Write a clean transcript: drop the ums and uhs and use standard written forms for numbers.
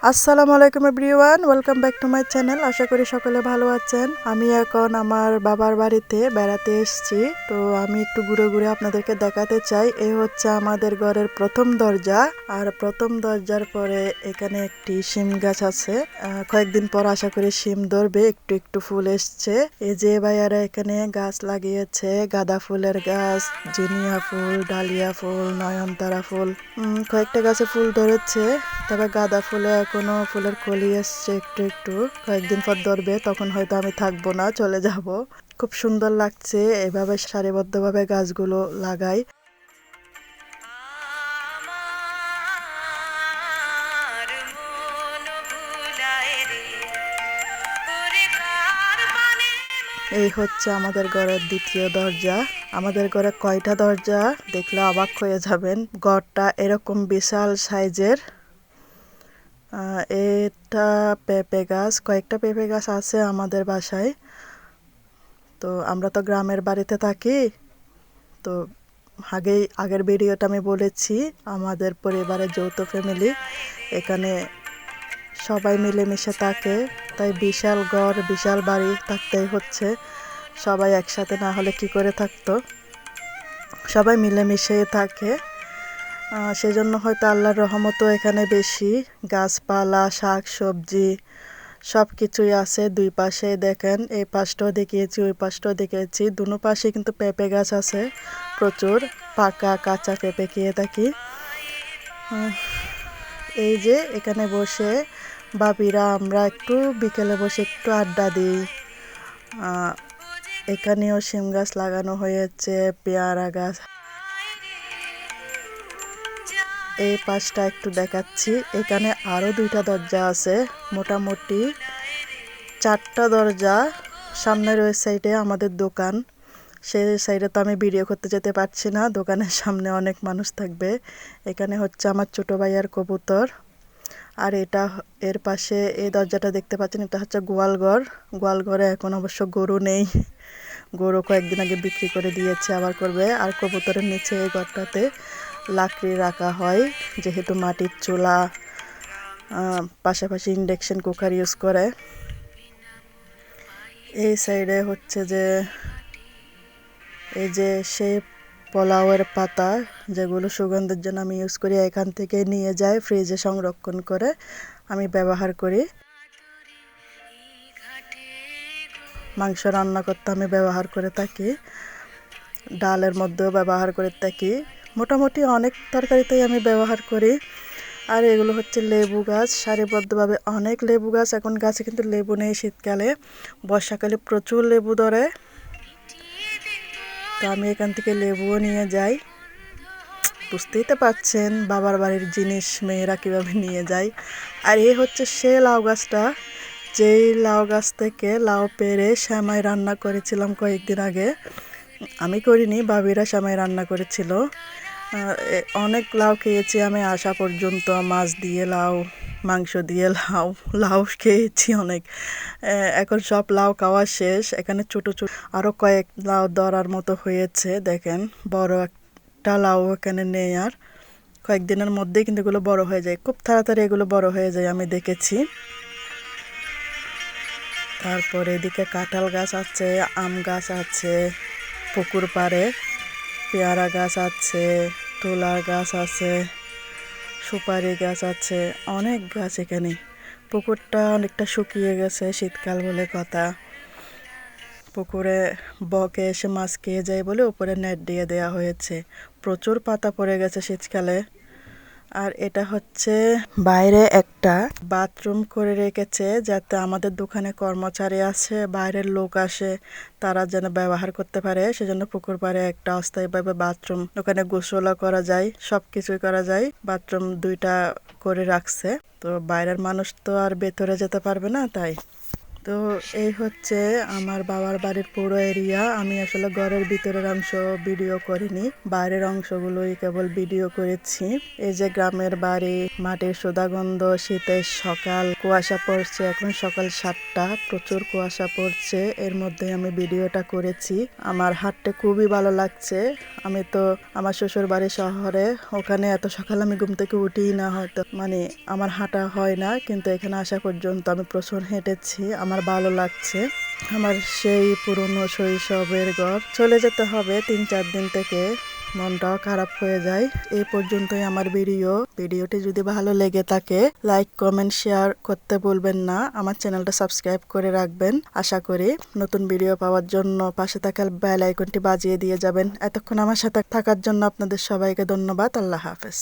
আসসালামু আলাইকুম everyone, welcome back to my channel. আশা করি সকলে ভালো আছেন। আমি এখন আমার বাবার বাড়িতে বেড়াতে এসেছি। তো আমি একটু ঘুরে ঘুরে আপনাদেরকে দেখাতে চাই। এই হচ্ছে আমাদের ঘরের প্রথম দরজা। আর প্রথম দরজার পরে এখানে একটি শিম গাছ আছে। কয়েকদিন পর আশা করি শিম ধরবে, একটু একটু ফুল এসছে। এই যে ভাইয়ারা এখানে গাছ লাগিয়েছে, গাঁদা ফুলের গাছ, জিনিয়া ফুল, ডালিয়া ফুল, নয়নতারা ফুল, কয়েকটা গাছে ফুল ধরেছে। তবে গাঁদা ফুলে এখনো ফুলের কলি এসছে একটু একটু। কয়েকদিন পর ধরবে, তখন হয়তো আমি থাকবো না, চলে যাব। খুব সুন্দর লাগছে এভাবে সারিবদ্ধভাবে গাছগুলো লাগাই। এই হচ্ছে আমাদের ঘরের দ্বিতীয় দরজা। আমাদের ঘরে কয়টা দরজা দেখলে অবাক হয়ে যাবেন। ঘরটা এরকম বিশাল সাইজের। এটা পেঁপে গাছ, কয়েকটা পেঁপে গাছ আছে আমাদের বাসায়। তো আমরা তো গ্রামের বাড়িতে থাকি। তো আগের ভিডিওটা আমি বলেছি, আমাদের পরিবারের যৌথ ফ্যামিলি, এখানে সবাই মিলেমিশে থাকে। তাই বিশাল ঘর, বিশাল বাড়ি থাকতেই হচ্ছে। সবাই একসাথে না হলে কি করে থাকতো। সবাই মিলেমিশে থাকে। সেজন্য হয়তো আল্লাহর রহমতও এখানে বেশি। গাছপালা, শাক সবজি সব কিছুই আছে। দুই পাশে দেখেন, এই পাশটাও দেখিয়েছি, ওই পাশটাও দেখিয়েছি। দুনো পাশে কিন্তু পেঁপে গাছ আছে প্রচুর। পাকা কাঁচা পেঁপে খেয়ে থাকি। এই যে এখানে বসে বাপিরা আমরা একটু বিকেলে বসে একটু আড্ডা দিই। এখানেও শিম গাছ লাগানো হয়েছে, পেয়ারা গাছ। এই পাশটা একটু দেখাচ্ছি। এখানে আরো দুইটা দরজা আছে, মোটামুটি 4টা দরজা। সামনের ওই সাইডে আমাদের দোকান। সেই সাইডে তো আমি ভিডিও করতে যেতে পারছি না, দোকানের সামনে অনেক মানুষ থাকবে। এখানে হচ্ছে আমার ছোট ভাইয়ার কবুতর। আর এর পাশে এই দরজাটা দেখতে পাচ্ছেন, এটা হচ্ছে গোয়ালঘর। গোয়ালঘরে এখন অবশ্য গরু নেই, গরু কয়েকদিন আগে বিক্রি করে দিয়েছে, আবার করবে। আর কবুতরের নিচে এই ঘরটাতে লাকড়ি রাখা হয়, যেহেতু মাটির চুলা, পাশাপাশি ইন্ডাকশন কুকার ইউজ করে। এই সাইডে হচ্ছে যে এই যে সেই পোলাওয়ের পাতা, যেগুলো সুগন্ধের জন্য আমি ইউজ করি, এখান থেকে নিয়ে যাই ফ্রিজে সংরক্ষণ করে আমি ব্যবহার করি। মাংস রান্না করতে আমি ব্যবহার করে থাকি, ডালের মধ্যেও ব্যবহার করে থাকি। মোটামুটি অনেক তরকারিতেই আমি ব্যবহার করি। আর এগুলো হচ্ছে লেবু গাছ, সারিবদ্ধভাবে অনেক লেবু গাছ। এখন গাছে কিন্তু লেবু নেই শীতকালে, বর্ষাকালে প্রচুর লেবু ধরে। তো আমি এখান থেকে লেবুও নিয়ে যাই। বুঝতেই তো পারছেন বাবার বাড়ির জিনিস মেয়েরা কীভাবে নিয়ে যায়। আর এই হচ্ছে সে লাউ গাছটা, যেই লাউ গাছ থেকে লাউ পেড়ে সেমাই রান্না করেছিলাম কয়েকদিন আগে। আমি করিনি, বাবিরা সেমাই রান্না করেছিল। অনেক লাউ খেয়েছি আমি আসা পর্যন্ত, মাছ দিয়ে লাউ, মাংস দিয়ে লাউ, লাউ খেয়েছি অনেক। এখন সব লাউ খাওয়া শেষ। এখানে ছোটো ছোটো আরও কয়েক লাউ ধরার মতো হয়েছে, দেখেন। বড় একটা লাউ এখানে নেই আর। কয়েকদিনের মধ্যেই কিন্তু এগুলো বড় হয়ে যায়, খুব তাড়াতাড়ি এগুলো বড় হয়ে যায়, আমি দেখেছি। তারপরে এদিকে কাঁঠাল গাছ আছে, আম গাছ আছে পুকুর পাড়ে, পেয়ারা গাছ আছে, তুলা গাছ আছে, সুপারি গাছ আছে, অনেক গাছ এখানে। পুকুরটা অনেকটা শুকিয়ে গেছে, শীতকাল বলে কথা। পুকুরে বকে এসে মাছ খেয়ে যায় বলে উপরে নেট দিয়ে দেওয়া হয়েছে। প্রচুর পাতা পড়ে গেছে শীতকালে। আর এটা হচ্ছে বাইরে একটা বাথরুম করে রেখেছে, যাতে আমাদের দোকানে কর্মচারী আছে, বাইরের লোক আসে, তারা যেন ব্যবহার করতে পারে। সেজন্য পুকুর পাড়ে একটা অস্থায়ীভাবে বাথরুম, ওখানে গোসলও করা যায়, সব কিছুই করা যায়। বাথরুম 2টা করে রাখছে। তো বাইরের মানুষ তো আর ভেতরে যেতে পারবে না, তাই তো এই হচ্ছে আমার বাবার বাড়ির পুরো এরিয়া। আমি আসলে ঘরের ভিতরের অংশ ভিডিও করিনি, বাইরের অংশগুলোই কেবল ভিডিও করেছি। এই যে গ্রামের বাড়ি, মাটির সুধাগন্ধ, শীতের সকাল, কুয়াশা পড়ছে, এখন সকাল 7টা, প্রচুর কুয়াশা পড়ছে, এর মধ্যে আমি ভিডিওটা করেছি। আমার হাঁটতে খুবই ভালো লাগছে। আমি তো আমার শ্বশুর বাড়ি শহরে, ওখানে এত সকাল আমি ঘুম থেকে উঠিই না, হয়তো মানে আমার হাঁটা হয় না, কিন্তু এখানে আসা পর্যন্ত আমি প্রচুর হেঁটেছি। আমার ভালো লাগছে। আমার সেই পুরনো শৈশবের ঘর চলে যেতে হবে 3-4 দিন থেকে, মনটাও খারাপ হয়ে যায়। এই পর্যন্তই আমার ভিডিওটি যদি ভালো লেগে থাকে লাইক কমেন্ট শেয়ার করতে ভুলবেন না। আমার চ্যানেলটা সাবস্ক্রাইব করে রাখবেন। আশা করি নতুন ভিডিও পাওয়ার জন্য পাশে থাকা বেল আইকনটি বাজিয়ে দিয়ে যাবেন। এতক্ষণ আমার সাথে থাকার জন্য আপনাদের সবাইকে ধন্যবাদ। আল্লাহ হাফেজ।